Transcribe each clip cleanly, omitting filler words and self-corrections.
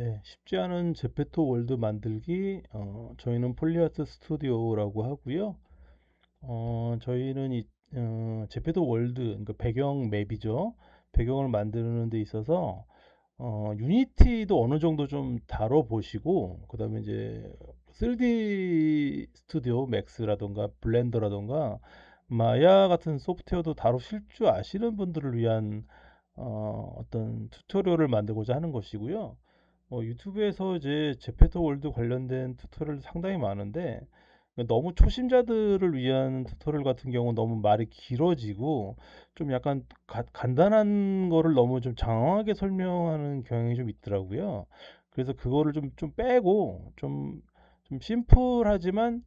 네, 쉽지 않은 제페토 월드 만들기. 저희는 폴리아트 스튜디오라고 하고요. 저희는 제페토 월드, 그러니까 배경 맵이죠. 배경을 만드는 데 있어서 유니티도 어느 정도 좀 다뤄보시고, 그다음에 이제 3D 스튜디오 맥스라던가 블렌더라던가 마야 같은 소프트웨어도 다루실 줄 아시는 분들을 위한 어떤 튜토리얼을 만들고자 하는 것이고요. 유튜브에서 이제 제페토 월드 관련된 튜토리얼 상당히 많은데 너무 초심자들을 위한 튜토리얼 같은 경우 너무 말이 길어지고 좀 약간 간단한 거를 너무 좀 장황하게 설명하는 경향이 좀 있더라고요. 그래서 그거를 좀 빼고 좀 심플하지만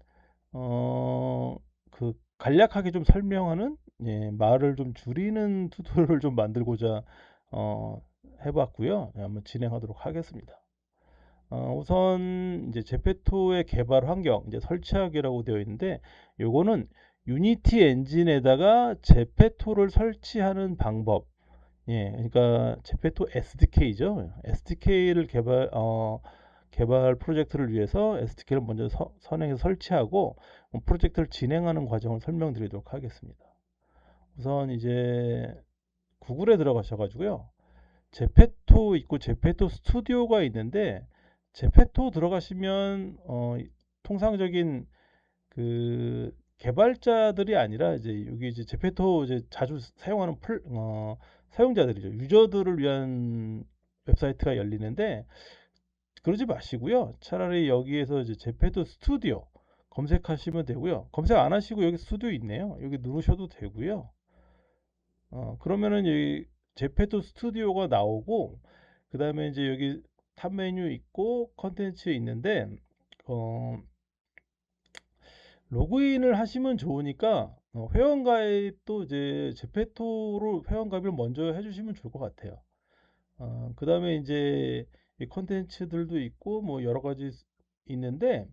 간략하게 좀 설명하는, 예, 말을 좀 줄이는 튜토리얼을 좀 만들고자 어, 해봤고요. 네, 한번 진행하도록 하겠습니다. 우선 이제 제페토의 개발 환경, 이제 설치하기라고 되어 있는데, 요거는 유니티 엔진에다가 제페토를 설치하는 방법. 예, 그러니까 제페토 SDK죠. SDK를 개발 프로젝트를 위해서 SDK를 먼저 선행해서 설치하고 프로젝트를 진행하는 과정을 설명드리도록 하겠습니다. 우선 이제 구글에 들어가셔가지고요. 제페토 있고 제페토 스튜디오가 있는데 제페토 들어가시면 통상적인 그 개발자들이 아니라 이제 여기 이제 제페토 이제 자주 사용하는 사용자들이죠. 유저들을 위한 웹사이트가 열리는데 그러지 마시고요. 차라리 여기에서 이제 제페토 스튜디오 검색하시면 되고요. 검색 안 하시고 여기 스튜디오 있네요. 여기 누르셔도 되고요. 그러면은 여기 제페토 스튜디오가 나오고 그 다음에 이제 여기 탑 메뉴 있고 컨텐츠 있는데 어, 로그인을 하시면 좋으니까 회원 가입도 이제 제페토로 회원 가입을 먼저 해주시면 좋을 것 같아요. 그 다음에 이제 이 컨텐츠들도 있고 뭐 여러 가지 있는데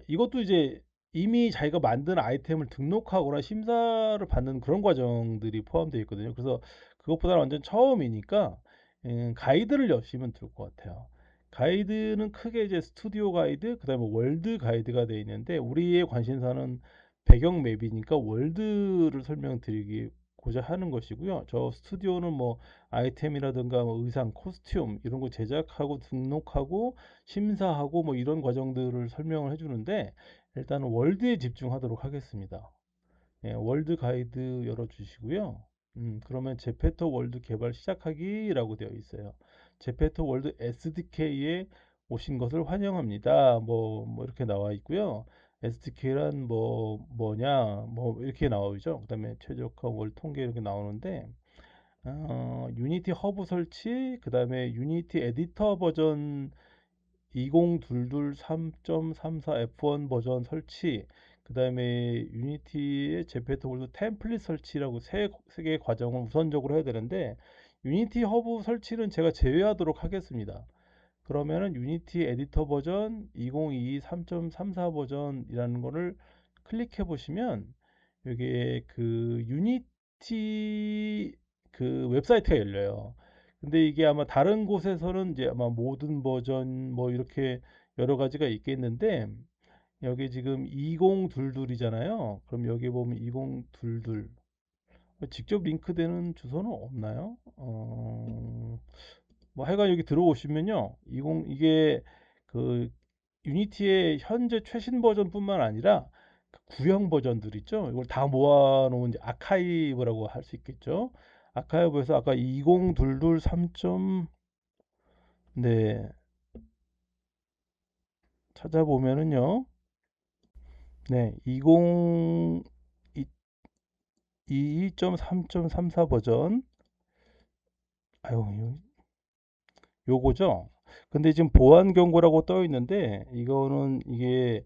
이것도 이제 이미 자기가 만든 아이템을 등록하거나 심사를 받는 그런 과정들이 포함되어 있거든요. 그래서 그것보다는 완전 처음이니까 가이드를 여시면 좋을 것 같아요. 가이드는 크게 이제 스튜디오 가이드, 그다음에 월드 가이드가 되어 있는데 우리의 관심사는 배경 맵이니까 월드를 설명드리고자 하는 것이고요. 저 스튜디오는 뭐 아이템이라든가 뭐 의상, 코스튬 이런 거 제작하고 등록하고 심사하고 뭐 이런 과정들을 설명을 해주는데 일단 월드에 집중하도록 하겠습니다. 예, 월드 가이드 열어주시고요. 그러면 제페토 월드 개발 시작하기라고 되어 있어요. 제페토 월드 SDK에 오신 것을 환영합니다. 뭐 이렇게 나와 있고요. SDK란 뭐냐 뭐 이렇게 나오죠. 그다음에 최적화 월 통계 이렇게 나오는데 유니티 허브 설치, 그 다음에 유니티 에디터 버전 2022 3.34 F1 버전 설치, 그 다음에 유니티의 제페토 월드 템플릿 설치라고 세 개의 과정을 우선적으로 해야 되는데 유니티 허브 설치는 제가 제외하도록 하겠습니다. 그러면은 유니티 에디터 버전 2022 3.34 버전이라는 거를 클릭해 보시면 여기에 그 유니티 그 웹사이트가 열려요. 근데 이게 아마 다른 곳에서는 이제 아마 모든 버전 뭐 이렇게 여러 가지가 있겠는데 여기 지금 2022이잖아요. 그럼 여기 보면 2022 직접 링크되는 주소는 없나요? 뭐 하여간 여기 들어오시면요. 이게 그 유니티의 현재 최신 버전뿐만 아니라 그 구형 버전들 있죠. 이걸 다 모아놓은 이제 아카이브라고 할 수 있겠죠. 아카이브에서 아까 2022 3. 네, 찾아보면은요. 네, 2022.3.34 버전. 아유, 요거죠. 근데 지금 보안 경고라고 떠 있는데 이거는 이게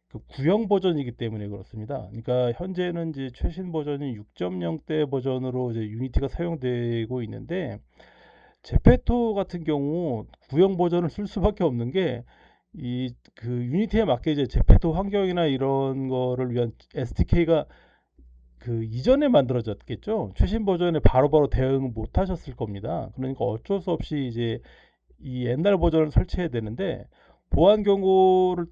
그 구형 버전이기 때문에 그렇습니다. 그러니까 현재는 이제 최신 버전이 6.0대 버전으로 이제 유니티가 사용되고 있는데 제페토 같은 경우 구형 버전을 쓸 수밖에 없는 게 이 그 유니티에 맞게 이제 제페토 환경이나 이런 거를 위한 SDK가 그 이전에 만들어졌겠죠. 최신 버전에 바로바로 대응 못 하셨을 겁니다. 그러니까 어쩔 수 없이 이제 이 옛날 버전을 설치해야 되는데 보안 경고를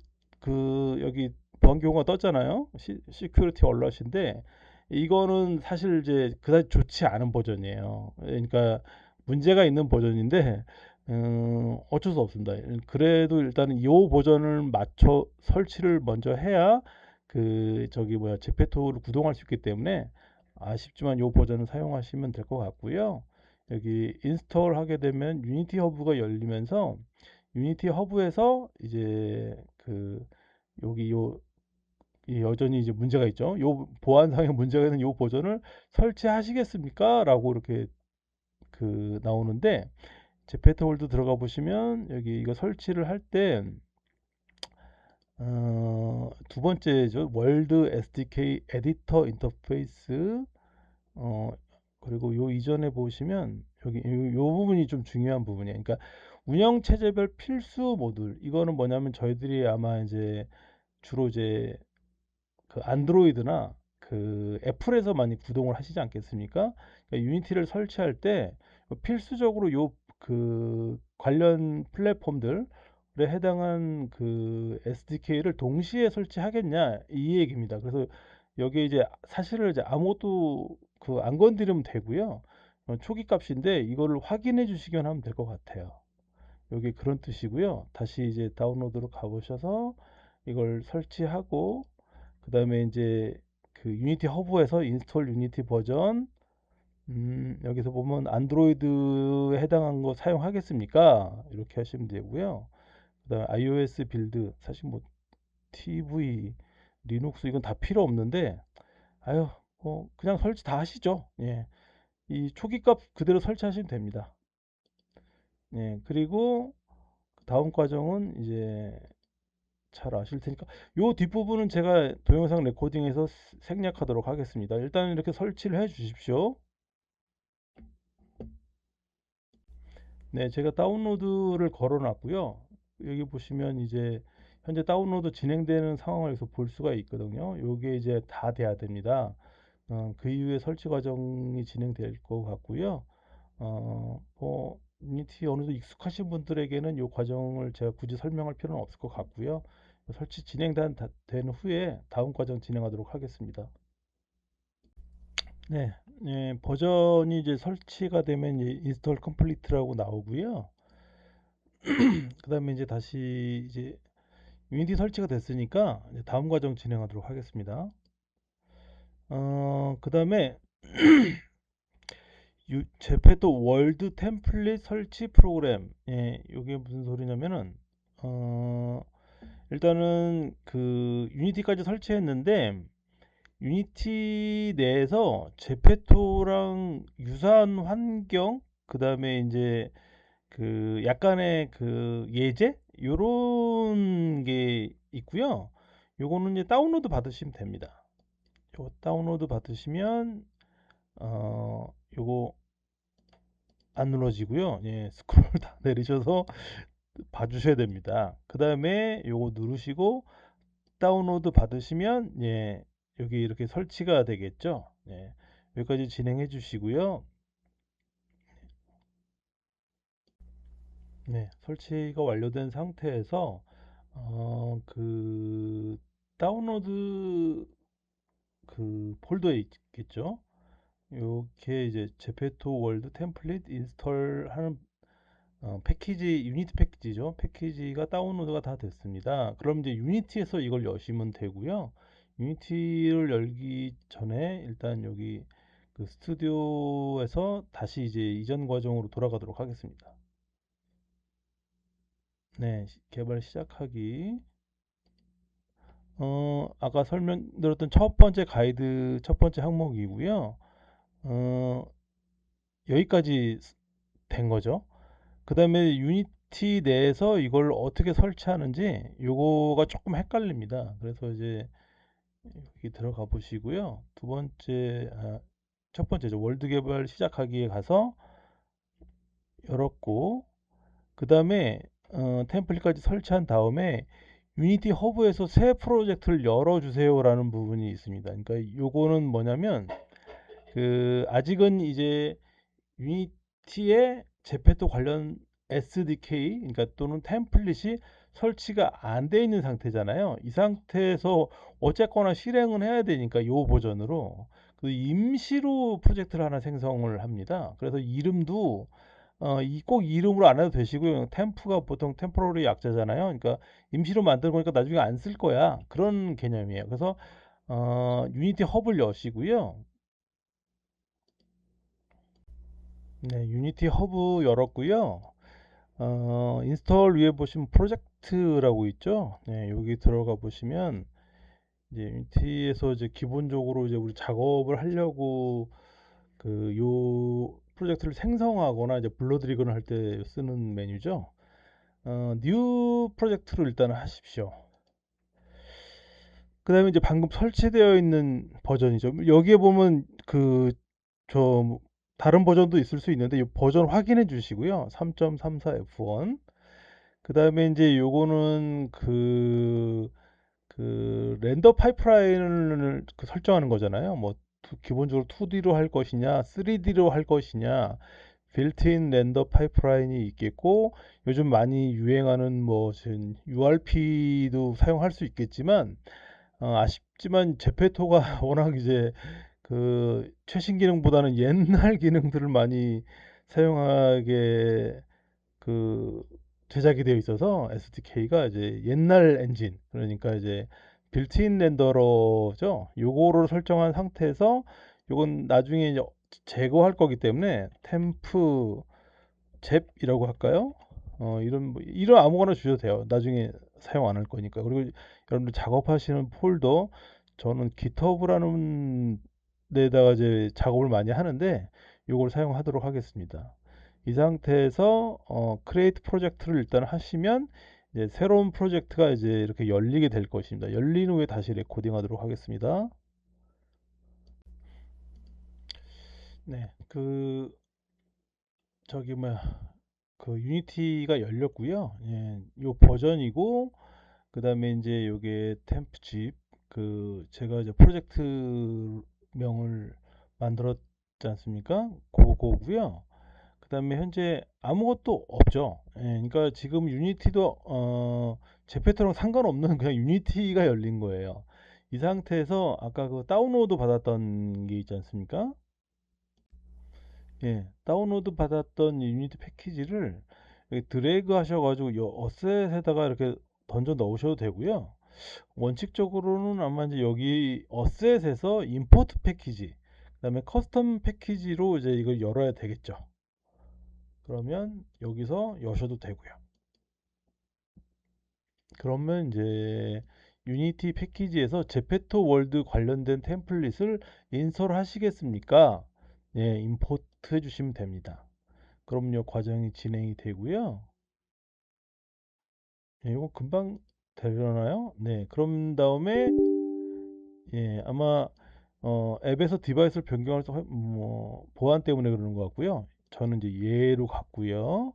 여기 보안 경고가 떴잖아요. 시큐리티 얼럿인데 이거는 사실 이제 그다지 좋지 않은 버전이에요. 그러니까 문제가 있는 버전인데 어쩔 수 없습니다. 그래도 일단은 이 버전을 맞춰 설치를 먼저 해야 저기 뭐야 제페토를 구동할 수 있기 때문에 아쉽지만 이 버전을 사용하시면 될 것 같고요. 여기 인스톨 하게 되면 유니티 허브가 열리면서 유니티 허브에서 이제 여기 이 여전히 이제 문제가 있죠. 요 보안상의 문제가 있는 요 버전을 설치하시겠습니까? 라고 이렇게 나오는데 제페토 홀드 들어가 보시면 여기 이거 설치를 할 때 두 번째죠. 월드 SDK 에디터 인터페이스 어, 그리고 요 이전에 보시면 여기 요 부분이 좀 중요한 부분이에요. 그러니까 운영 체제별 필수 모듈 이거는 뭐냐면 저희들이 아마 이제 주로 이제 안드로이드나 애플에서 많이 구동을 하시지 않겠습니까? 그러니까 유니티를 설치할 때 필수적으로 요 관련 플랫폼들에 해당한 SDK를 동시에 설치하겠냐 이 얘기입니다. 그래서 여기에 이제 사실은 이제 아무것도 안 건드리면 되고요. 초기 값인데 이거를 확인해 주시면 하면 될 것 같아요. 여기 그런 뜻이고요. 다시 이제 다운로드로 가보셔서 이걸 설치하고 그 다음에 이제 유니티 허브에서 인스톨 유니티 버전 여기서 보면 안드로이드에 해당한 거 사용하겠습니까? 이렇게 하시면 되고요. 그 다음에 iOS 빌드 사실 뭐 TV 리눅스 이건 다 필요 없는데 아유 그냥 설치 다 하시죠. 예. 이 초기 값 그대로 설치하시면 됩니다. 예. 그리고 다음 과정은 이제 잘 아실 테니까 요 뒷부분은 제가 동영상 레코딩해서 생략하도록 하겠습니다. 일단 이렇게 설치를 해 주십시오. 네, 제가 다운로드를 걸어 놨고요. 여기 보시면 이제 현재 다운로드 진행되는 상황을 여기서 볼 수가 있거든요. 요게 이제 다 돼야 됩니다. 그 이후에 설치 과정이 진행될 것 같고요. 유니티 어느 정도 익숙하신 분들에게는 이 과정을 제가 굳이 설명할 필요는 없을 것 같고요. 설치 된 후에 다음 과정 진행하도록 하겠습니다. 네, 버전이 이제 설치가 되면 이제 인스톨 컴플리트라고 나오고요. 그다음에 이제 다시 이제 유니티 설치가 됐으니까 이제 다음 과정 진행하도록 하겠습니다. 그다음에 제페토 월드 템플릿 설치 프로그램. 예, 이게 무슨 소리냐면은 어, 일단은 유니티까지 설치했는데 유니티 내에서 제페토랑 유사한 환경 그다음에 이제 약간의 예제 요런 게 있고요. 요거는 이제 다운로드 받으시면 됩니다. 요 다운로드 받으시면 요거 안 눌러지고요. 예, 스크롤 다 내리셔서 봐주셔야 됩니다. 그 다음에 요거 누르시고 다운로드 받으시면 예, 여기 이렇게 설치가 되겠죠. 예, 여기까지 진행해 주시고요. 네, 설치가 완료된 상태에서 다운로드 폴더에 있겠죠. 이렇게 이제 제페토 월드 템플릿 인스톨 하는 패키지 유니티 패키지죠. 패키지가 다운로드가 다 됐습니다. 그럼 이제 유니티에서 이걸 여시면 되고요. 유니티를 열기 전에 일단 여기 스튜디오에서 다시 이제 이전 과정으로 돌아가도록 하겠습니다. 네, 개발 시작하기. 아까 설명드렸던 첫 번째 가이드 첫 번째 항목이고요. 어, 여기까지 된 거죠. 그 다음에 유니티 내에서 이걸 어떻게 설치하는지 요거가 조금 헷갈립니다. 그래서 이제 여기 들어가 보시고요. 첫 번째죠. 월드 개발 시작하기에 가서 열었고 그 다음에 템플릿까지 설치한 다음에 유니티 허브에서 새 프로젝트를 열어주세요라는 부분이 있습니다. 그러니까 요거는 뭐냐면 아직은 이제 유니티에 제페토 관련 SDK, 그러니까 또는 템플릿이 설치가 안 돼 있는 상태잖아요. 이 상태에서 어쨌거나 실행은 해야 되니까 이 버전으로 그 임시로 프로젝트를 하나 생성을 합니다. 그래서 이름도 꼭 이름으로 안 해도 되시고요. 템프가 보통 템포러리 약자잖아요. 그러니까 임시로 만든 거니까 나중에 안 쓸 거야. 그런 개념이에요. 그래서 유니티 허브를 여시고요. 네, 유니티 허브 열었고요. 인스톨 위에 보시면 프로젝트라고 있죠. 네, 여기 들어가 보시면 이제 유니티에서 이제 기본적으로 이제 우리 작업을 하려고 그 요 프로젝트를 생성하거나 이제 불러들이거나 할 때 쓰는 메뉴죠. 뉴 프로젝트로 일단 하십시오. 그다음에 이제 방금 설치되어 있는 버전이죠. 여기에 보면 저 다른 버전도 있을 수 있는데 이 버전 확인해 주시고요. 3.34F1. 그다음에 이제 요거는 그 렌더 파이프라인을 설정하는 거잖아요. 뭐 기본적으로 2D로 할 것이냐, 3D로 할 것이냐, 빌트인 렌더 파이프라인이 있겠고, 요즘 많이 유행하는 뭐 지금 URP도 사용할 수 있겠지만, 아쉽지만 제페토가 워낙 이제 그 최신 기능보다는 옛날 기능들을 많이 사용하게 그 제작이 되어 있어서 SDK가 이제 옛날 엔진, 그러니까 이제 빌트인 렌더러죠. 요거를 설정한 상태에서 요건 나중에 이제 제거할 거기 때문에 템프 잽이라고 할까요? 이런 아무거나 주셔도 돼요. 나중에 사용 안 할 거니까. 그리고 여러분들 작업하시는 폴더, 저는 GitHub라는 데다가 이제 작업을 많이 하는데 요걸 사용하도록 하겠습니다. 이 상태에서 크리에이트 프로젝트를 일단 하시면 이제 새로운 프로젝트가 이제 이렇게 열리게 될 것입니다. 열린 후에 다시 레코딩하도록 하겠습니다. 네, 저기 뭐야, 그 유니티가 열렸고요. 예, 요 버전이고 그다음에 이제 요게 템프집, 제가 이제 프로젝트 명을 만들었지 않습니까? 그거고요. 그다음에 현재 아무것도 없죠. 예, 그러니까 지금 유니티도 제페토랑 상관없는 그냥 유니티가 열린 거예요. 이 상태에서 아까 그 다운로드 받았던 게 있지 않습니까? 예, 다운로드 받았던 유니티 패키지를 여기 드래그 하셔가지고 요 어셋에다가 이렇게 던져 넣으셔도 되고요. 원칙적으로는 아마 이제 여기 어셋에서 임포트 패키지, 그다음에 커스텀 패키지로 이제 이걸 열어야 되겠죠. 그러면 여기서 여셔도 되고요. 그러면 이제 유니티 패키지에서 제페토 월드 관련된 템플릿을 인스톨 하시겠습니까? 네, 임포트 해주시면 됩니다. 그럼요, 과정이 진행이 되고요. 예, 이거 금방 되려나요? 네, 그럼 다음에 예, 아마 앱에서 디바이스를 변경할 때 뭐 보안 때문에 그러는 것 같고요. 저는 이제 예로 갔고요.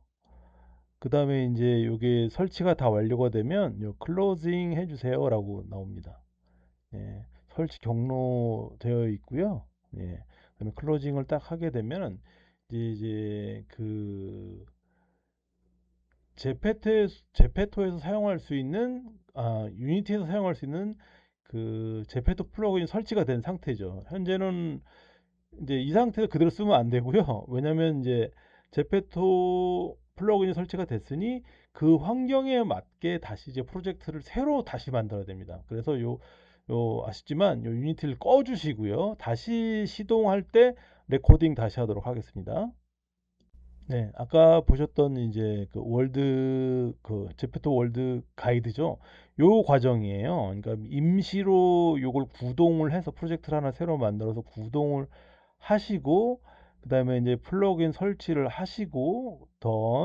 그 다음에 이제 이게 설치가 다 완료가 되면 요 클로징 해주세요라고 나옵니다. 예, 설치 경로 되어 있고요. 예, 그다음에 클로징을 딱 하게 되면 이제 제페토에서 사용할 수 있는 유니티에서 사용할 수 있는 그 제페토 플러그인 설치가 된 상태죠. 현재는 이제 이 상태에서 그대로 쓰면 안 되고요. 왜냐면 이제 제페토 플러그인이 설치가 됐으니 그 환경에 맞게 다시 이제 프로젝트를 새로 다시 만들어야 됩니다. 그래서 요 아시지만 요 유니티를 꺼 주시고요. 다시 시동할 때 레코딩 다시 하도록 하겠습니다. 네, 아까 보셨던 이제 그 제페토 월드 가이드죠. 요 과정이에요. 그러니까 임시로 요걸 구동을 해서 프로젝트를 하나 새로 만들어서 구동을 하시고, 그다음에 이제 플러그인 설치를 하시고,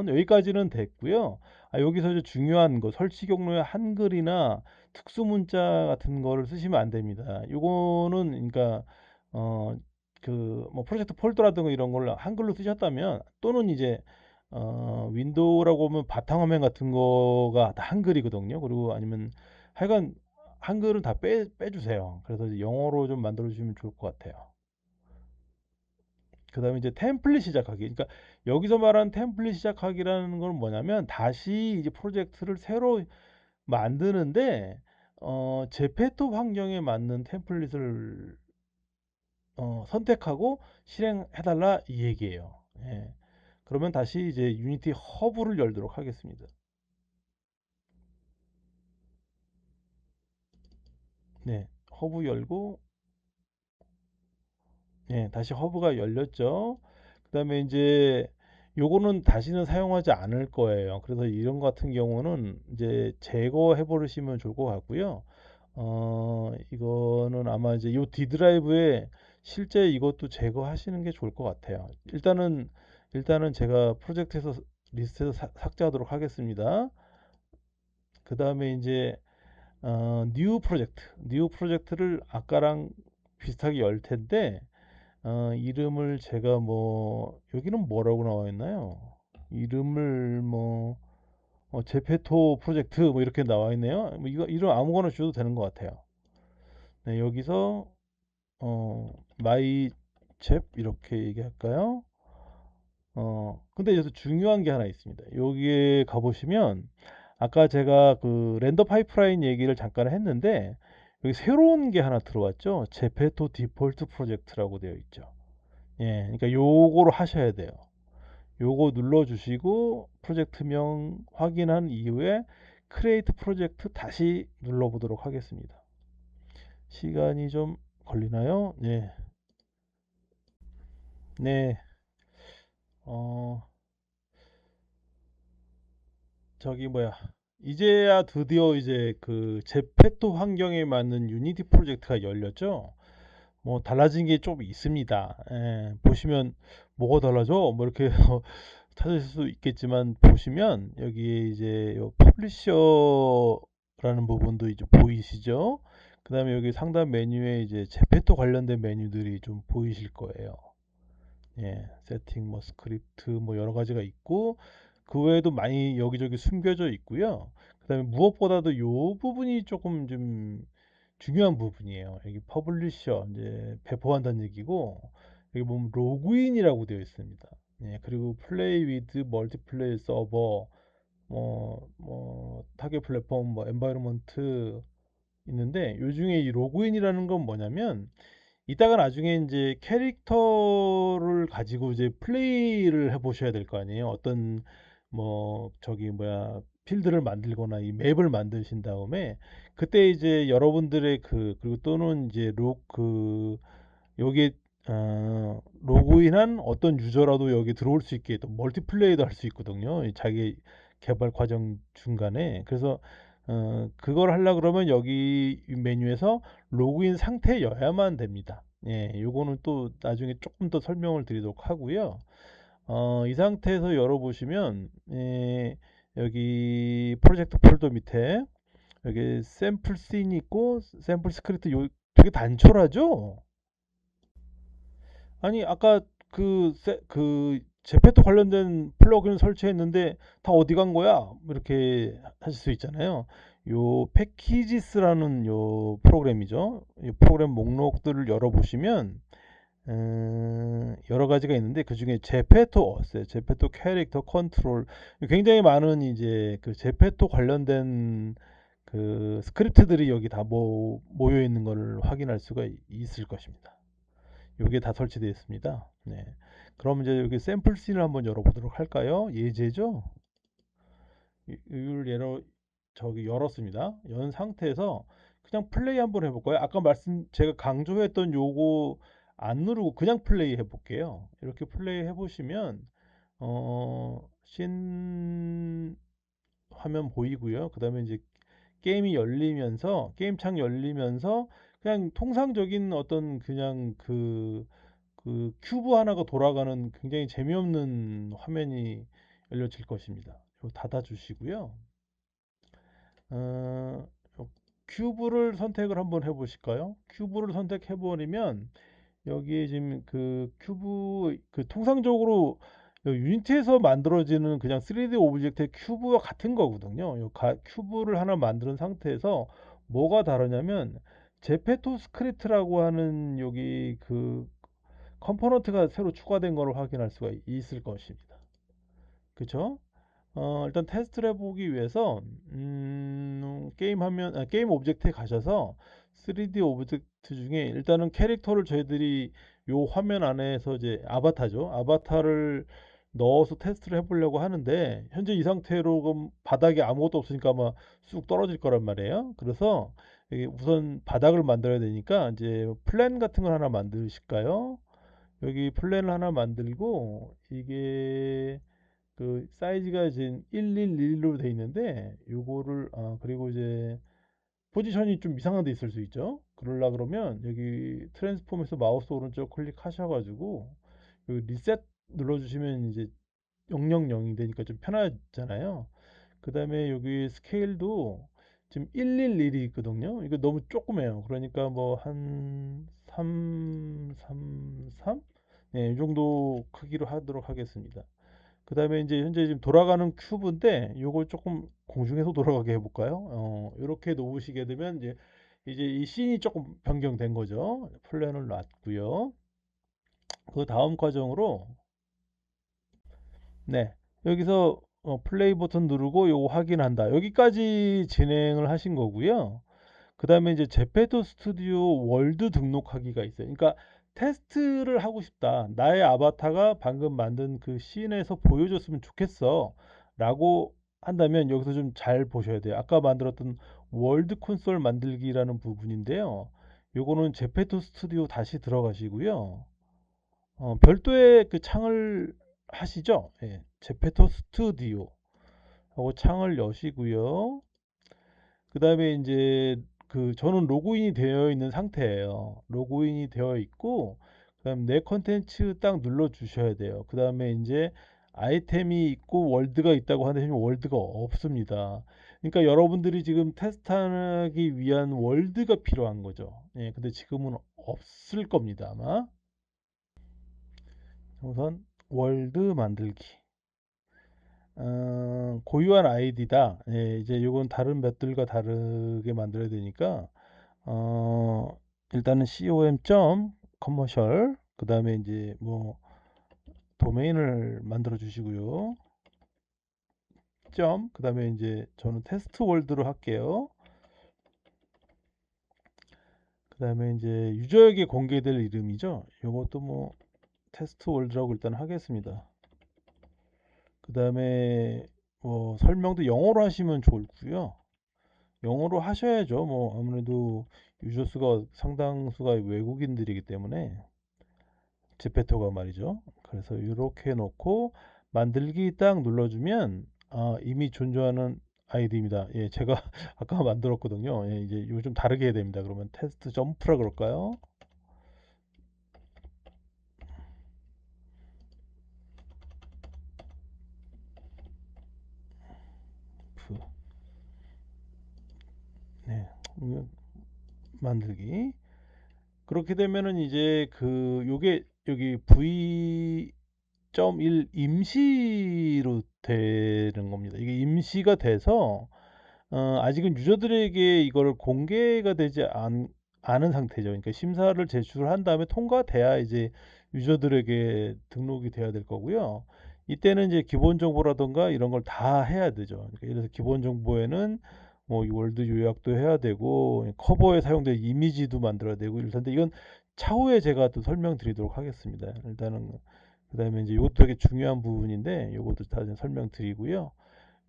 여기까지는 됐고요. 여기서 이제 중요한 거, 설치 경로에 한글이나 특수 문자 같은 거를 쓰시면 안 됩니다. 요거는 그러니까 어, 뭐 프로젝트 폴더라든가 이런 걸 한글로 쓰셨다면, 또는 이제 윈도우라고 하면 바탕화면 같은 거가 다 한글이거든요. 그리고 아니면 하여간 한글은 다 빼주세요. 그래서 이제 영어로 좀 만들어 주시면 좋을 것 같아요. 그다음에 이제 템플릿 시작하기. 그러니까 여기서 말하는 템플릿 시작하기라는 건 뭐냐면 다시 이제 프로젝트를 새로 만드는데 제페토 환경에 맞는 템플릿을 선택하고 실행해달라 이 얘기예요. 예. 그러면 다시 이제 유니티 허브를 열도록 하겠습니다. 네, 허브 열고, 네, 다시 허브가 열렸죠. 그다음에 이제 요거는 다시는 사용하지 않을 거예요. 그래서 이런 거 같은 경우는 이제 제거해 버리시면 좋을 것 같고요. 이거는 아마 이제 요 D 드라이브에 실제 이것도 제거하시는 게 좋을 것 같아요. 일단은 제가 프로젝트에서 리스트에서 삭제하도록 하겠습니다. 그 다음에 이제 뉴 프로젝트를 아까랑 비슷하게 열 텐데 이름을 제가 뭐 여기는 뭐라고 나와 있나요? 이름을 뭐 제페토 프로젝트 뭐 이렇게 나와 있네요. 뭐 이거 이름 아무거나 줘도 되는 것 같아요. 네, 여기서 마이 잽 이렇게 얘기할까요? 근데 여기서 중요한 게 하나 있습니다. 여기에 가보시면 아까 제가 그 렌더 파이프라인 얘기를 잠깐 했는데 여기 새로운 게 하나 들어왔죠. 제페토 디폴트 프로젝트라고 되어 있죠. 예, 그러니까 요거로 하셔야 돼요. 요거 눌러주시고 프로젝트명 확인한 이후에 크리에이트 프로젝트 다시 눌러보도록 하겠습니다. 시간이 좀 걸리나요? 네, 네, 어, 저기 뭐야. 이제야 드디어 이제 그 제페토 환경에 맞는 유니티 프로젝트가 열렸죠. 뭐 달라진 게 좀 있습니다. 예, 보시면 뭐가 달라져? 뭐 이렇게 찾으실 수 있겠지만 보시면 여기에 이제 요 퍼블리셔라는 부분도 이제 보이시죠? 그다음에 여기 상단 메뉴에 이제 제페토 관련된 메뉴들이 좀 보이실 거예요. 예, 세팅 뭐 스크립트 뭐 여러 가지가 있고 그 외에도 많이 여기저기 숨겨져 있고요. 그다음에 무엇보다도 요 부분이 조금 좀 중요한 부분이에요. 여기 퍼블리셔 이제 배포한다는 얘기고 여기 보면 로그인이라고 되어 있습니다. 예, 그리고 플레이 위드 멀티플레이 서버 타겟 플랫폼 뭐 엔바이러먼트 있는데 요 중에 이 로그인이라는 건 뭐냐면 이따가 나중에 이제 캐릭터를 가지고 이제 플레이를 해보셔야 될 거 아니에요. 어떤 뭐 저기 뭐야 필드를 만들거나 이 맵을 만드신 다음에 그때 이제 여러분들의 그리고 또는 이제 여기 로그인한 어떤 유저라도 여기 들어올 수 있게 또 멀티플레이도 할 수 있거든요. 이 자기 개발 과정 중간에. 그래서 그걸 하려 그러면 여기 메뉴에서 로그인 상태여야만 됩니다. 예, 요거는 또 나중에 조금 더 설명을 드리도록 하고요. 이 상태에서 열어보시면 여기 프로젝트 폴더 밑에 여기 샘플 씬이 있고 샘플 스크립트 요 되게 단촐하죠? 아니 아까 그 제페토 관련된 플러그인 설치했는데 다 어디 간 거야? 뭐 이렇게 하실 수 있잖아요. 요 패키지스라는 요 프로그램이죠. 이 프로그램 목록들을 열어보시면 여러 가지가 있는데 그 중에 제페토 어세, 제페토 캐릭터 컨트롤 굉장히 많은 이제 그 제페토 관련된 그 스크립트들이 여기 다 모여 있는 것을 확인할 수가 있을 것입니다. 이게 다 설치되어 있습니다. 네. 그럼 이제 여기 샘플 씬을 한번 열어보도록 할까요? 예제죠. 이걸 저기 열었습니다. 연 상태에서 그냥 플레이 한번 해볼까요? 아까 제가 강조했던 요거 안 누르고 그냥 플레이 해볼게요. 이렇게 플레이 해보시면 씬 화면 보이고요. 그 다음에 이제 게임이 열리면서 게임 창 열리면서 그냥 통상적인 어떤 그냥 그 큐브 하나가 돌아가는 굉장히 재미없는 화면이 열려질 것입니다. 이거 닫아주시고요. 어, 큐브를 선택을 한번 해보실까요? 큐브를 선택해버리면 여기에 지금 그 큐브 그 통상적으로 유니티에서 만들어지는 그냥 3D 오브젝트의 큐브와 같은 거거든요. 큐브를 하나 만드는 상태에서 뭐가 다르냐면 제페토 스크립트라고 하는 여기 컴포넌트가 새로 추가된 걸 확인할 수가 있을 것입니다. 그쵸? 일단 테스트를 해보기 위해서 게임 오브젝트에 가셔서 3D 오브젝트 중에 일단은 캐릭터를 저희들이 요 화면 안에서 이제 아바타죠. 아바타를 넣어서 테스트를 해보려고 하는데 현재 이 상태로 그럼 바닥에 아무것도 없으니까 아마 쑥 떨어질 거란 말이에요. 그래서 이게 우선 바닥을 만들어야 되니까 이제 플랜 같은 걸 하나 만드실까요? 여기 플랜을 하나 만들고 이게 그 사이즈가 이제 111로 돼 있는데 요거를 그리고 이제 포지션이 좀 이상한 데 있을 수 있죠. 그러려 그러면 여기 트랜스폼에서 마우스 오른쪽 클릭하셔가지고 여기 리셋 눌러주시면 이제 000이 되니까 좀 편하잖아요. 그 다음에 여기 스케일도 지금 111이 있거든요. 이거 너무 조그매요. 그러니까 뭐 한 333? 네, 이 정도 크기로 하도록 하겠습니다. 그 다음에 이제 현재 지금 돌아가는 큐브인데 요걸 조금 공중에서 돌아가게 해볼까요? 이렇게 놓으시게 되면 이제 이 씬이 조금 변경된 거죠. 플랜을 놨고요. 그 다음 과정으로 네, 여기서 플레이 버튼 누르고 요거 확인한다. 여기까지 진행을 하신 거고요. 그 다음에 이제 제페토 스튜디오 월드 등록하기가 있어요. 그러니까 테스트를 하고 싶다. 나의 아바타가 방금 만든 그 씬에서 보여줬으면 좋겠어. 라고 한다면 여기서 좀 잘 보셔야 돼요. 아까 만들었던 월드 콘솔 만들기라는 부분인데요. 요거는 제페토 스튜디오 다시 들어가시고요. 별도의 그 창을 하시죠. 예, 제페토 스튜디오 하고 창을 여시고요. 그 다음에 이제 그 저는 로그인이 되어 있는 상태예요. 로그인이 되어 있고 그다음 내 컨텐츠 딱 눌러 주셔야 돼요. 그 다음에 이제 아이템이 있고 월드가 있다고 하는데 월드가 없습니다. 그러니까 여러분들이 지금 테스트하기 위한 월드가 필요한 거죠. 예, 근데 지금은 없을 겁니다, 아마. 우선 월드 만들기. 고유한 아이디다. 예, 이제 요건 다른 맵들과 다르게 만들어야 되니까 일단은 com 커머셜 그 다음에 이제 뭐 도메인을 만들어 주시고요. 그 다음에 이제 저는 테스트 월드로 할게요. 그 다음에 이제 유저에게 공개될 이름이죠. 요것도 뭐 테스트 월드라고 일단 하겠습니다. 그 다음에 뭐 설명도 영어로 하시면 좋고요. 영어로 하셔야죠. 뭐 아무래도 유저 수가 상당수가 외국인들이기 때문에 제페토가 말이죠. 그래서 이렇게 놓고 만들기 딱 눌러주면 이미 존재하는 아이디입니다. 예, 제가 아까 만들었거든요. 예, 이제 이거 좀 다르게 해야 됩니다. 그러면 테스트 점프라 그럴까요? 프, 네, 만들기. 그렇게 되면은 이제 그 요게 여기 V.1 임시로 되는 겁니다. 이게 임시가 돼서 아직은 유저들에게 이걸 공개가 되지 않은 상태죠. 그러니까 심사를 제출한 다음에 통과돼야 이제 유저들에게 등록이 돼야 될 거고요. 이때는 이제 기본 정보라던가 이런 걸 다 해야 되죠. 그러니까 예를 들어서 기본 정보에는 뭐 월드 요약도 해야 되고 커버에 사용될 이미지도 만들어야 되고 이럴 텐데 이건 차후에 제가 또 설명드리도록 하겠습니다. 일단은 그다음에 이제 이것도 되게 중요한 부분인데 이것도 다 설명드리고요.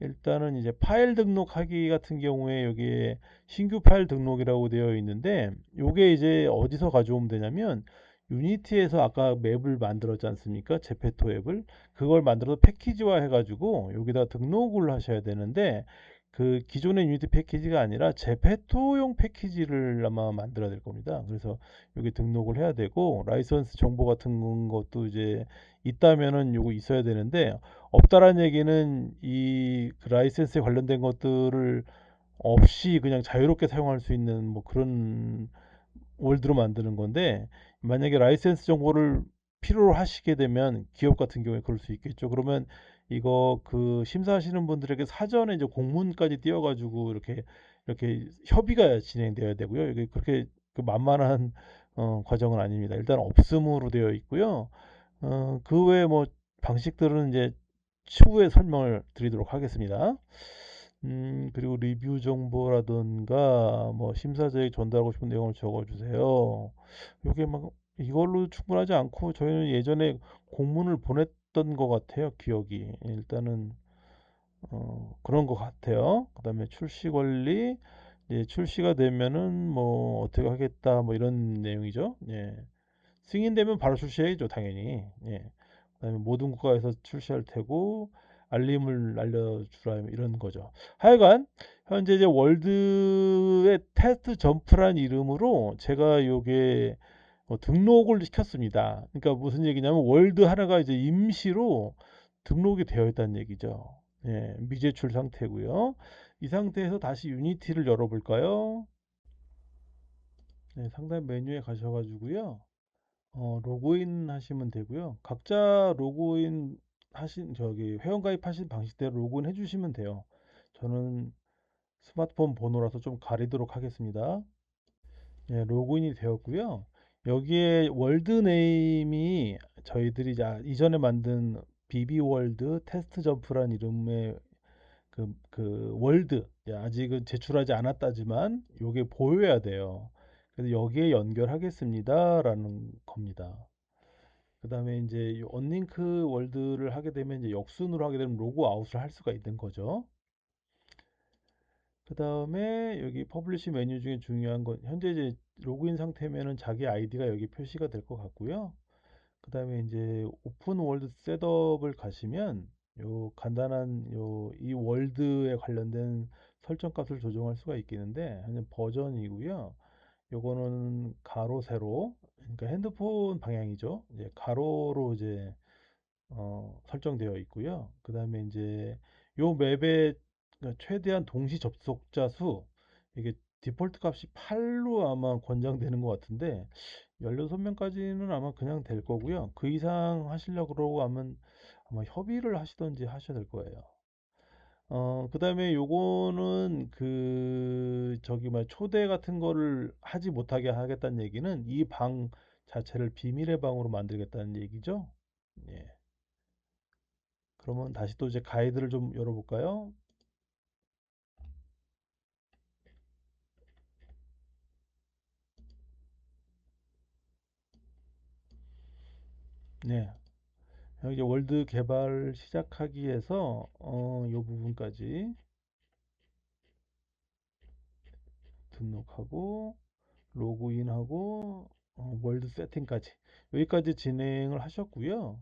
일단은 이제 파일 등록하기 같은 경우에 여기에 신규 파일 등록이라고 되어 있는데 요게 이제 어디서 가져오면 되냐면 유니티에서 아까 맵을 만들었지 않습니까? 제페토 앱을 그걸 만들어서 패키지화 해가지고 여기다 등록을 하셔야 되는데 그 기존의 유니티 패키지가 아니라 제페토용 패키지를 아마 만들어야 될 겁니다. 그래서 여기 등록을 해야 되고 라이선스 정보 같은 것도 이제 있다면은 요거 있어야 되는데 없다라는 얘기는 이그 라이센스에 관련된 것들을 없이 그냥 자유롭게 사용할 수 있는 뭐 그런 월드로 만드는 건데 만약에 라이센스 정보를 필요로 하시게 되면 기업 같은 경우에 그럴 수 있겠죠. 그러면 이거 그 심사하시는 분들에게 사전에 이제 공문까지 띄워가지고 이렇게 협의가 진행되어야 되고요. 이게 그렇게 그 만만한 과정은 아닙니다. 일단 없음으로 되어 있고요. 그 외에 뭐 방식들은 이제 추후에 설명을 드리도록 하겠습니다. 그리고 리뷰 정보라든가 뭐 심사자에게 전달하고 싶은 내용을 적어주세요. 이게 막 이걸로 충분하지 않고 저희는 예전에 공문을 보냈던 것 같아요. 기억이 일단은 그런 것 같아요. 그다음에 출시 권리, 예, 출시가 되면은 뭐 어떻게 하겠다 뭐 이런 내용이죠. 예. 승인되면 바로 출시해야죠, 당연히. 예. 그다음에 모든 국가에서 출시할 테고 알림을 알려주라 이런 거죠. 하여간 현재 이제 월드의 테스트 점프란 이름으로 제가 요게 등록을 시켰습니다. 그러니까 무슨 얘기냐면 월드 하나가 이제 임시로 등록이 되어 있다는 얘기죠. 예, 미제출 상태고요. 이 상태에서 다시 유니티를 열어볼까요? 네, 상단 메뉴에 가셔가지고요. 로그인 하시면 되고요. 각자 로그인 하신 저기 회원가입하신 방식대로 로그인 해주시면 돼요. 저는 스마트폰 번호라서 좀 가리도록 하겠습니다. 예, 로그인이 되었고요. 여기에 월드 네임이 저희들이 이전에 만든 비비월드 테스트 점프란 이름의 그 월드, 예, 아직은 제출하지 않았다지만 요게 보여야 돼요. 그래서 여기에 연결하겠습니다라는 겁니다. 그 다음에 이제 이 언링크 월드를 하게 되면 이제 역순으로 하게 되면 로그 아웃을 할 수가 있는 거죠. 그 다음에 여기 퍼블리시 메뉴 중에 중요한 건 현재 이제 로그인 상태면은 자기 아이디가 여기 표시가 될 것 같고요. 그 다음에 이제 오픈 월드 셋업을 가시면 요 간단한 요 이 월드에 관련된 설정 값을 조정할 수가 있겠는데 현재 버전이고요. 요거는 가로 세로 그러니까 핸드폰 방향이죠. 이제 가로로 이제 설정되어 있고요. 그 다음에 이제 요 맵의 최대한 동시 접속자 수 이게 디폴트 값이 8로 아마 권장되는 것 같은데 16명까지는 아마 그냥 될 거고요. 그 이상 하시려고 그러고 하면 아마 협의를 하시던지 하셔야 될 거예요. 그다음에 요거는 그 저기 뭐 초대 같은 거를 하지 못하게 하겠다는 얘기는 이 방 자체를 비밀의 방으로 만들겠다는 얘기죠. 예. 그러면 다시 또 이제 가이드를 좀 열어볼까요? 네. 여기 이제 월드 개발 시작하기 위해서 요 부분까지 등록하고 로그인하고 월드 세팅까지 여기까지 진행을 하셨고요.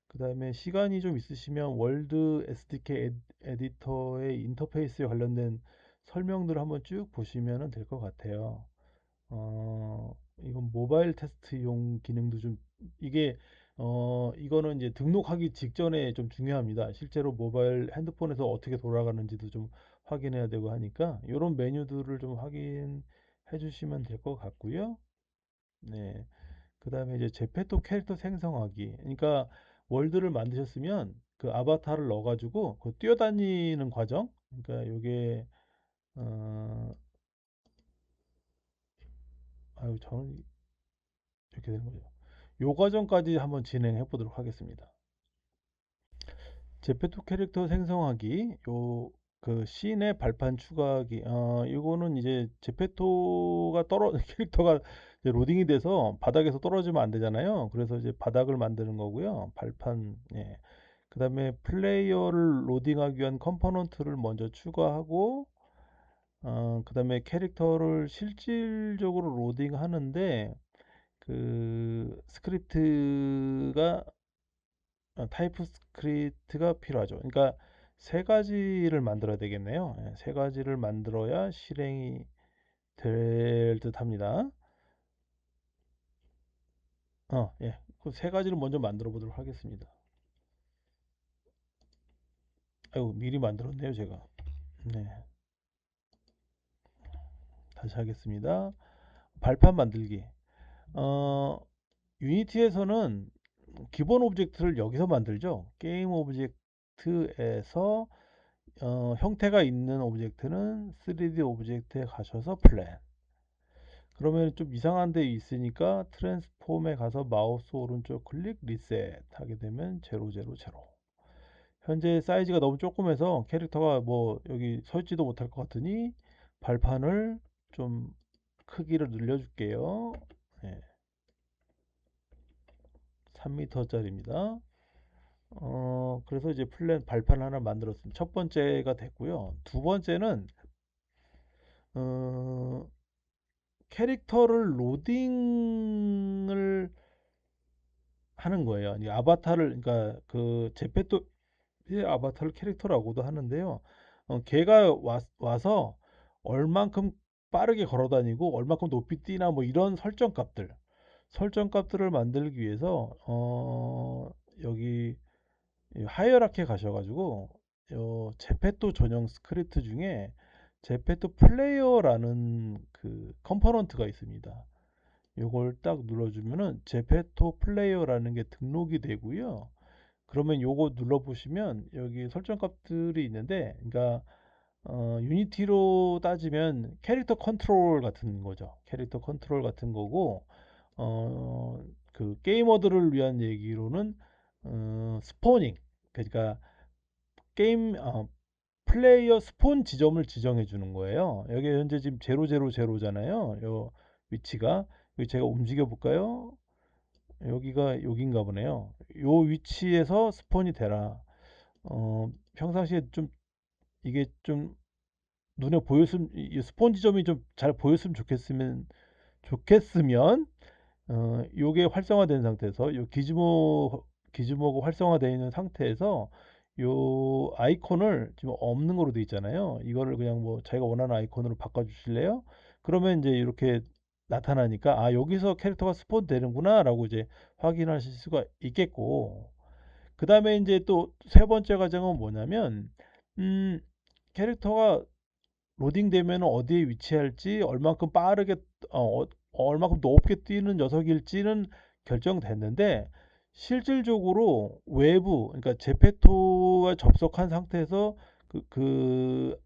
그 다음에 시간이 좀 있으시면 월드 SDK 에디터의 인터페이스에 관련된 설명들을 한번 쭉 보시면 될 것 같아요. 이건 모바일 테스트용 기능도 좀 이게 이거는 이제 등록하기 직전에 좀 중요합니다. 실제로 모바일 핸드폰에서 어떻게 돌아가는지도 좀 확인해야 되고 하니까 이런 메뉴들을 좀 확인해 주시면 될 것 같고요. 네. 그다음에 이제 제페토 캐릭터 생성하기. 그러니까 월드를 만드셨으면 그 아바타를 넣어가지고 그 뛰어다니는 과정. 그러니까 요게 어, 아유 저는 이렇게 되는 거죠. 요 과정까지 한번 진행해 보도록 하겠습니다. 제페토 캐릭터 생성하기, 요 그 씬의 발판 추가하기, 이거는 이제 제페토가 캐릭터가 이제 로딩이 돼서 바닥에서 떨어지면 안 되잖아요. 그래서 이제 바닥을 만드는 거고요. 발판, 예. 그 다음에 플레이어를 로딩하기 위한 컴포넌트를 먼저 추가하고, 그 다음에 캐릭터를 실질적으로 로딩하는데, 그 스크립트가 타이프 스크립트가 필요하죠. 그러니까 세 가지를 만들어야 되겠네요. 예, 세 가지를 만들어야 실행이 될 듯합니다. 예. 그 세 가지를 먼저 만들어 보도록 하겠습니다. 아이고, 미리 만들었네요, 제가. 네, 다시 하겠습니다. 발판 만들기. 어, 유니티에서는 기본 오브젝트를 여기서 만들죠. 게임 오브젝트에서 형태가 있는 오브젝트는 3D 오브젝트에 가셔서 플랜. 그러면 좀 이상한 데 있으니까 트랜스폼에 가서 마우스 오른쪽 클릭 리셋 하게 되면 000. 현재 사이즈가 너무 조그매서 캐릭터가 뭐 여기 서 있지도 못할 것 같으니 발판을 좀 크기를 늘려줄게요. 네, 3m짜리입니다. 그래서 이제 플랜 발판 하나 만들었습니다. 첫 번째가 됐고요. 두 번째는 어, 캐릭터를 로딩을 하는 거예요. 이 아바타를 그러니까 그 제페토의 아바타를 캐릭터라고도 하는데요. 걔가 와서 얼만큼 빠르게 걸어 다니고 얼만큼 높이 뛰나 뭐 이런 설정 값들을 만들기 위해서 여기 하이어라키에 가셔가지고 제페토 전용 스크립트 중에 제페토 플레이어라는 그 컴포넌트가 있습니다. 요걸 딱 눌러주면은 제페토 플레이어라는 게 등록이 되고요. 그러면 요거 눌러보시면 여기 설정 값들이 있는데, 그러니까 유니티로 따지면 캐릭터 컨트롤 같은 거죠. 캐릭터 컨트롤 같은 거고, 그 게이머들을 위한 얘기로는 스포닝, 그러니까 게임 플레이어 스폰 지점을 지정해 주는 거예요. 여기 현재 지금 000잖아요. 요 위치가 여기 제가 움직여 볼까요? 여기가 여긴가 보네요. 요 위치에서 스폰이 되라. 평상시에 좀 이게 좀 눈에 보였으면 이 스폰 지점이 좀 잘 보였으면 좋겠으면 요게 활성화된 상태에서 요 기즈모가 활성화되어 있는 상태에서 요 아이콘을 지금 없는 거로 돼 있잖아요. 이거를 그냥 뭐 자기가 원하는 아이콘으로 바꿔 주실래요? 그러면 이제 이렇게 나타나니까 아 여기서 캐릭터가 스폰 되는구나라고 이제 확인하실 수가 있겠고, 그 다음에 이제 또 세 번째 과정은 뭐냐면 음 캐릭터가 로딩되면 어디에 위치할지, 얼만큼 빠르게 얼만큼 높게 뛰는 녀석일지는 결정됐는데, 실질적으로 외부 그러니까 제페토와 접속한 상태에서 그, 그,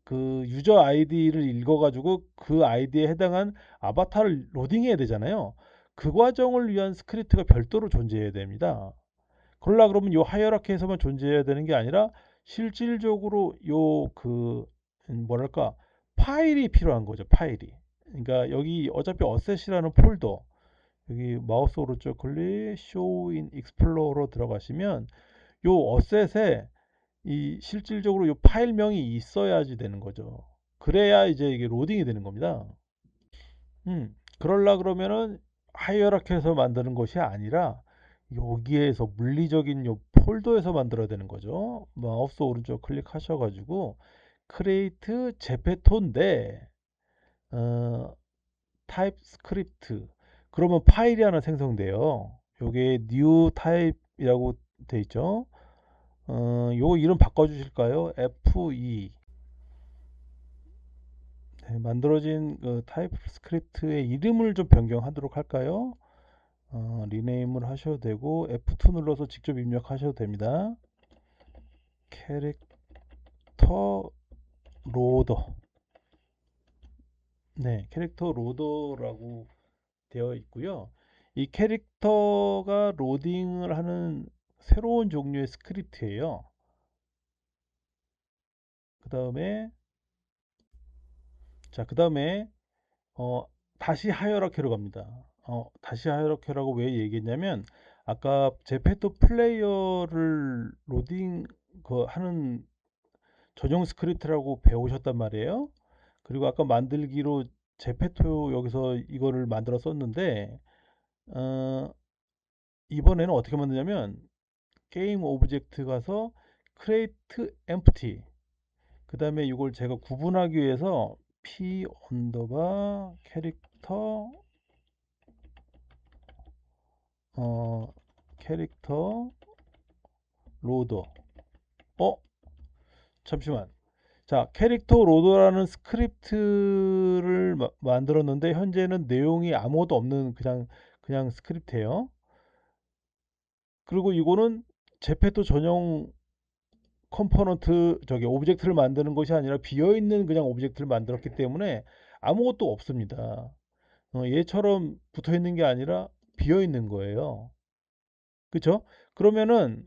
그 유저 아이디를 읽어가지고 그 아이디에 해당한 아바타를 로딩해야 되잖아요. 그 과정을 위한 스크립트가 별도로 존재해야 됩니다. 그러려 그러면 요 하이어라키에서만 존재해야 되는 게 아니라 실질적으로 요 그 뭐랄까 파일이 필요한 거죠. 파일이. 그러니까 여기 어차피 어셋이라는 폴더, 여기 마우스 오른쪽 클릭 Show in Explorer 들어가시면 요 어셋에 이 실질적으로 요 파일명이 있어야지 되는 거죠. 그래야 이제 이게 로딩이 되는 겁니다. 그럴라 그러면은 하이어라키에서 만드는 것이 아니라 여기에서 물리적인 요 폴더에서 만들어야 되는 거죠. 마우스 오른쪽 클릭하셔가지고 크레이트 제페토인데 어, 타입 스크립트, 그러면 파일이 하나 생성돼요. 요게 new 타입이라고 돼 있죠. 요 이름 바꿔주실까요? F2. 네, 만들어진 그 타입 스크립트의 이름을 좀 변경하도록 할까요? 리네임을 하셔도 되고 F2 눌러서 직접 입력하셔도 됩니다. 캐릭터 로더. 네, 캐릭터 로더라고 되어 있고요. 이 캐릭터가 로딩을 하는 새로운 종류의 스크립트예요. 그 다음에 그 다음에 어, 다시 하이어라키로 갑니다. 다시 하이어라키라고 왜 얘기했냐면 아까 제페토 플레이어를 로딩 그 하는 전용 스크립트라고 배우셨단 말이에요. 그리고 아까 만들기로 제페토 여기서 이거를 만들어 썼는데 어, 이번에는 어떻게 만드냐면 게임 오브젝트 가서 create empty, 그 다음에 이걸 제가 구분하기 위해서 p 언더바 캐릭터 캐릭터 로더. 어 잠시만. 자, 캐릭터 로더라는 스크립트를 만들었는데 현재는 내용이 아무것도 없는 그냥 스크립트예요. 그리고 이거는 제페토 전용 컴포넌트 저기 오브젝트를 만드는 것이 아니라 비어 있는 그냥 오브젝트를 만들었기 때문에 아무것도 없습니다. 얘처럼 붙어 있는 게 아니라 비어 있는 거예요. 그쵸? 그러면은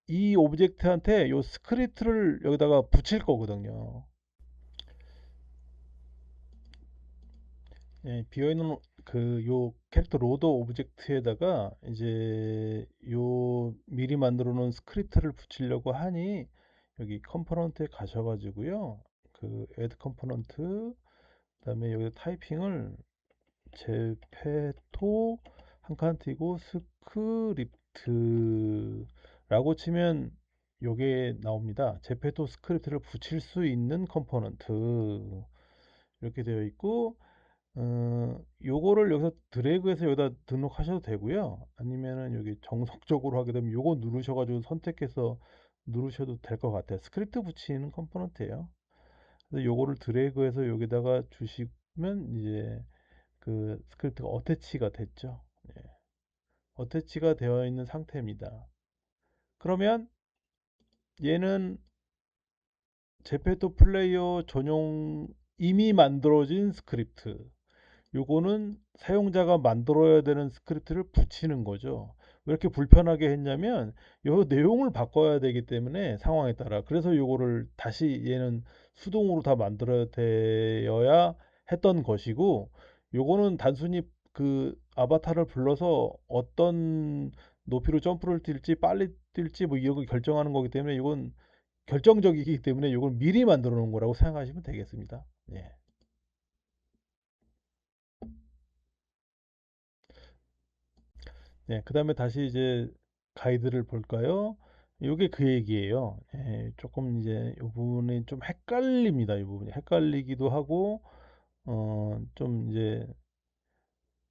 이 오브젝트한테 요 스크립트를 여기다가 붙일 거거든요. 예, 비어있는 그 요 캐릭터 로더 오브젝트에다가 이제 요 미리 만들어 놓은 스크립트를 붙이려고 하니 여기 컴포넌트에 가셔가지고요. 그 add 컴포넌트 그다음에 여기 타이핑을 제페토 한 칸 띄고 스크립트라고 치면 요게 나옵니다. 제페토 스크립트를 붙일 수 있는 컴포넌트 이렇게 되어 있고 요거를 여기서 드래그해서 여기다 등록하셔도 되고요. 아니면은 여기 정석적으로 하게 되면 요거 누르셔가지고 선택해서 누르셔도 될 것 같아요. 스크립트 붙이는 컴포넌트예요. 그래서 요거를 드래그해서 여기다가 주시면 이제 그 스크립트가 어태치가 됐죠. 예. 어태치가 되어 있는 상태입니다. 그러면 얘는 제페토 플레이어 전용 이미 만들어진 스크립트. 요거는 사용자가 만들어야 되는 스크립트를 붙이는 거죠. 왜 이렇게 불편하게 했냐면 요 내용을 바꿔야 되기 때문에 상황에 따라 그래서 요거를 다시 얘는 수동으로 다 만들어야 되어야 했던 것이고 요거는 단순히 그 아바타를 불러서 어떤 높이로 점프를 뛸지 빨리 뛸지 뭐 이런 거 결정하는 거기 때문에 이건 결정적이기 때문에 이걸 미리 만들어 놓은 거라고 생각하시면 되겠습니다. 예. 네, 그 다음에 다시 이제 가이드를 볼까요? 요게 그 얘기예요. 예, 조금 이제 이 부분이 좀 헷갈립니다. 이 부분이 헷갈리기도 하고, 좀 이제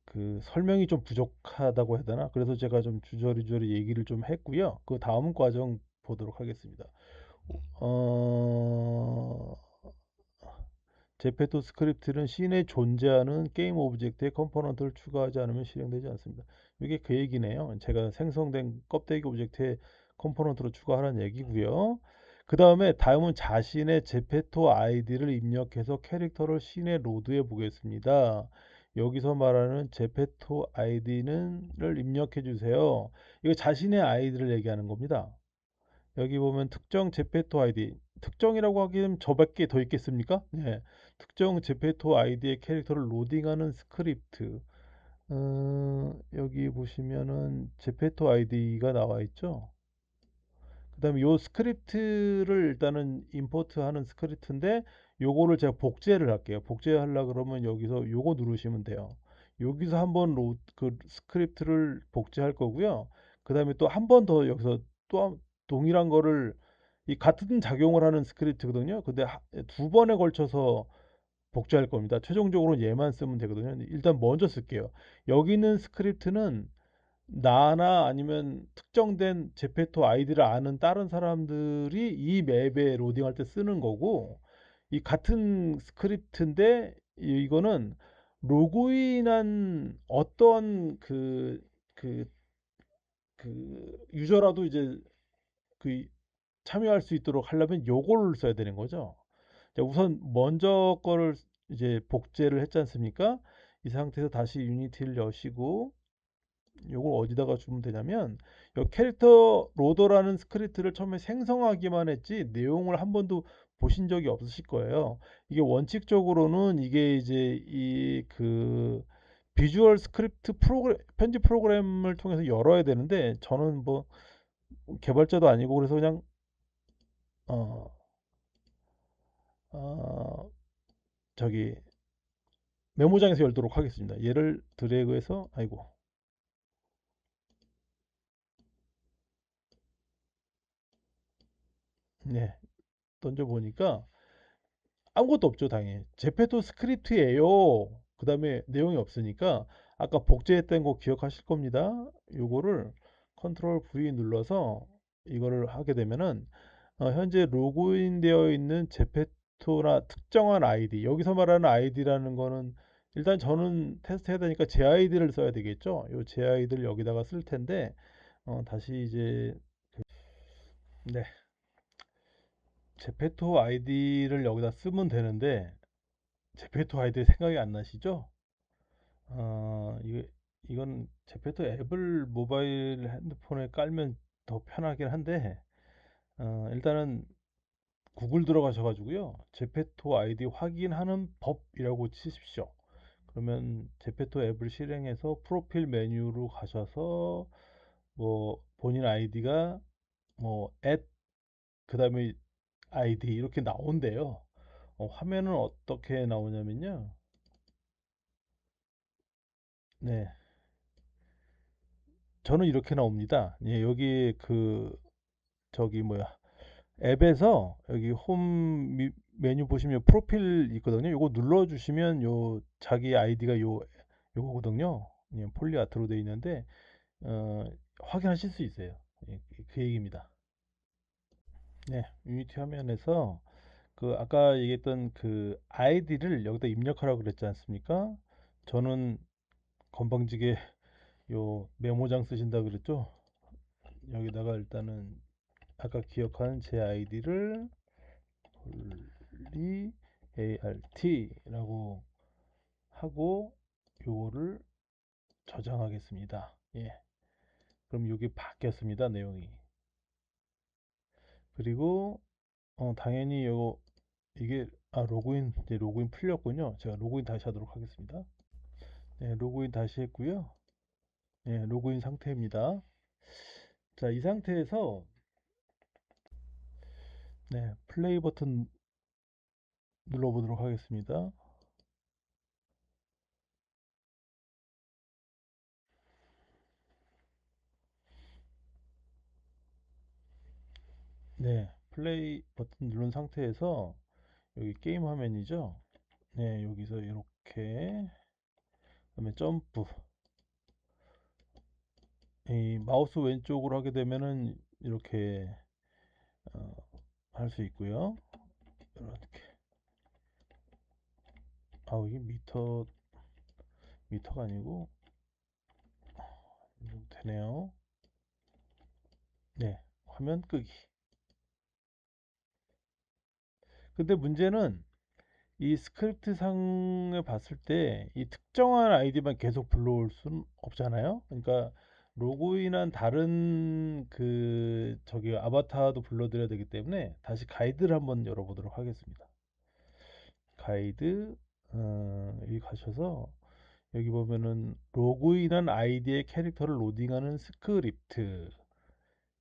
그 설명이 좀 부족하다고 해야 되나? 그래서 제가 좀 주저리주저리 얘기를 좀 했고요. 그 다음 과정 보도록 하겠습니다. 어, 제페토 스크립트는 씬에 존재하는 게임 오브젝트의 컴포넌트를 추가하지 않으면 실행되지 않습니다. 이게 그 얘기네요. 제가 생성된 껍데기 오브젝트에 컴포넌트로 추가하라는 얘기고요. 그 다음에 다음은 자신의 제페토 아이디를 입력해서 캐릭터를 씬에 로드해 보겠습니다. 여기서 말하는 제페토 아이디는를 입력해 주세요. 이거 자신의 아이디를 얘기하는 겁니다. 여기 보면 특정 제페토 아이디 특정이라고 하기엔 저밖에 더 있겠습니까? 네. 특정 제페토 아이디의 캐릭터를 로딩하는 스크립트. 여기 보시면은 제페토 아이디가 나와 있죠. 그다음에 요 스크립트를 일단은 임포트하는 스크립트인데 요거를 제가 복제를 할게요. 복제하려 그러면 여기서 요거 누르시면 돼요. 여기서 한번 그 스크립트를 복제할 거고요. 그다음에 또 한 번 더 여기서 동일한 거를 이 같은 작용을 하는 스크립트거든요. 근데 두 번에 걸쳐서 복제할 겁니다. 최종적으로 얘만 쓰면 되거든요. 일단 먼저 쓸게요. 여기 있는 스크립트는 나나 아니면 특정된 제페토 아이디를 아는 다른 사람들이 이 맵에 로딩할 때 쓰는 거고 이 같은 스크립트인데 이거는 로그인한 어떤 그, 유저라도 이제 그 참여할 수 있도록 하려면 요거를 써야 되는 거죠. 자, 우선 먼저 거를 이제 복제를 했지 않습니까? 이 상태에서 다시 유니티를 여시고 요걸 어디다가 주면 되냐면 요 캐릭터 로더라는 스크립트를 처음에 생성하기만 했지 내용을 한 번도 보신 적이 없으실 거예요. 이게 원칙적으로는 이게 이제 이 그 비주얼 스크립트 프로그램 편집 프로그램을 통해서 열어야 되는데 저는 뭐 개발자도 아니고 그래서 그냥 어, 어 저기 메모장에서 열도록 하겠습니다. 얘를 드래그해서 아이고 네 던져 보니까 아무것도 없죠, 당연히. 제페토 스크립트예요. 그 다음에 내용이 없으니까 아까 복제했던 거 기억하실 겁니다. 요거를 컨트롤 V 눌러서 이거를 하게 되면은 현재 로그인 되어 있는 제페토나 특정한 아이디 여기서 말하는 아이디라는 거는 일단 저는 테스트 해야 되니까 제 아이디를 써야 되겠죠. 요 제 아이디를 여기다가 쓸 텐데 다시 이제 네 제페토 아이디를 여기다 쓰면 되는데 제페토 아이디 생각이 안 나시죠? 이건 제페토 앱을 모바일 핸드폰에 깔면 더 편하긴 한데, 일단은 구글 들어가셔가지고요. 제페토 아이디 확인하는 법이라고 치십시오. 그러면 제페토 앱을 실행해서 프로필 메뉴로 가셔서 뭐 본인 아이디가 뭐 그다음에 아이디 이렇게 나온대요. 화면은 어떻게 나오냐면요. 네, 저는 이렇게 나옵니다. 예, 여기 저기 뭐야 앱에서 여기 메뉴 보시면 프로필 있거든요. 요거 눌러주시면 요 자기 아이디가 요거거든요. 예, 폴리아트로 되어 있는데 어, 확인하실 수 있어요. 예, 그 얘기입니다. 네, 유니티 화면에서 그 아까 얘기했던 그 아이디를 여기다 입력하라고 그랬지 않습니까? 저는 건방지게 요 메모장 쓰신다 그랬죠? 여기다가 일단은 아까 기억한 제 아이디를 폴리 ART라고 하고 요거를 저장하겠습니다. 예. 그럼 여기 바뀌었습니다. 내용이. 그리고 당연히 요거 이게 로그인 이제 로그인 풀렸군요. 제가 로그인 다시 하도록 하겠습니다. 네, 로그인 다시 했고요. 네, 로그인 상태입니다. 자, 이 상태에서 네, 플레이 버튼 눌러보도록 하겠습니다. 네, 플레이 버튼 누른 상태에서 여기 게임 화면이죠. 네, 여기서 이렇게 그다음에 점프 이 마우스 왼쪽으로 하게 되면은 이렇게 할 수 있고요. 이렇게 이게 미터가 아니고 되네요. 네, 화면 끄기. 근데 문제는 이 스크립트 상에 봤을 때 이 특정한 아이디만 계속 불러올 수는 없잖아요. 그러니까 로그인한 다른 저기 아바타도 불러드려야 되기 때문에 다시 가이드를 한번 열어보도록 하겠습니다. 가이드 여기 가셔서 여기 보면은 로그인한 아이디의 캐릭터를 로딩하는 스크립트.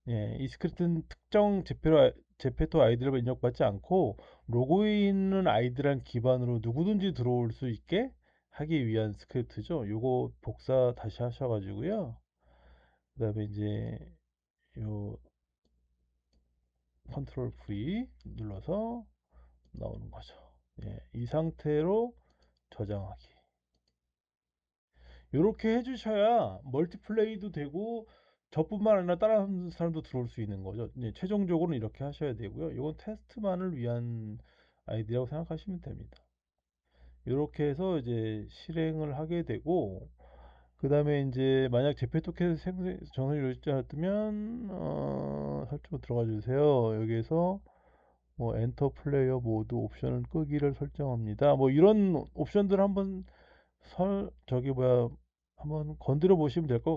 예, 이 스크립트는 특정 제페토 아이디를 입력받지 않고 로그인은 아이디란 기반으로 누구든지 들어올 수 있게 하기 위한 스크립트죠. 요거 복사 다시 하셔가지고요. 그다음에 이제 요 컨트롤 V 눌러서 나오는 거죠. 예, 이 상태로 저장하기. 이렇게 해주셔야 멀티플레이도 되고 저뿐만 아니라 다른 사람도 들어올 수 있는 거죠. 네, 최종적으로는 이렇게 하셔야 되고요. 이건 테스트만을 위한 아이디라고 생각하시면 됩니다. 이렇게 해서 이제 실행을 하게 되고 그 다음에 이제 만약 제페토켓 정상이 이루어지지 않았다면 설정 들어가 주세요. 여기에서 뭐 엔터 플레이어 모드 옵션을 끄기를 설정합니다. 뭐 이런 옵션들 한번 저기 뭐야 한번 건드려 보시면 될 것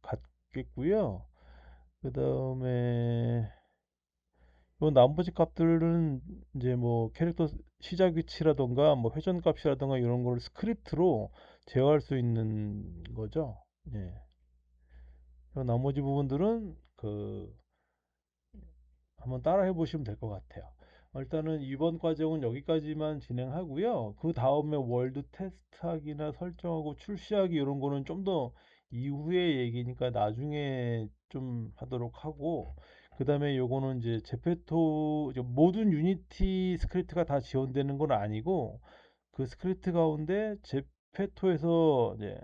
같겠고요. 그 다음에 요 나머지 값들은 이제 뭐 캐릭터 시작 위치라던가 뭐 회전 값이라던가 이런 걸 스크립트로 제어할 수 있는 거죠. 예. 요 나머지 부분들은 한번 따라해 보시면 될 것 같아요. 일단은 이번 과정은 여기까지만 진행하고요. 그 다음에 월드 테스트하기나 설정하고 출시하기 이런 거는 좀 더 이후의 얘기니까 나중에 좀 하도록 하고 그 다음에 요거는 이제 제페토 모든 유니티 스크립트가 다 지원되는 건 아니고 그 스크립트 가운데 제페토에서 이제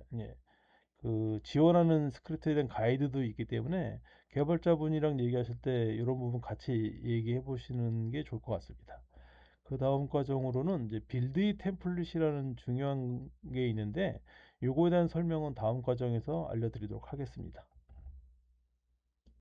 지원하는 스크립트에 대한 가이드도 있기 때문에 개발자분이랑 얘기하실 때 이런 부분 같이 얘기해 보시는 게 좋을 것 같습니다. 그 다음 과정으로는 이제 빌드 템플릿이라는 중요한 게 있는데 요거에 대한 설명은 다음 과정에서 알려드리도록 하겠습니다.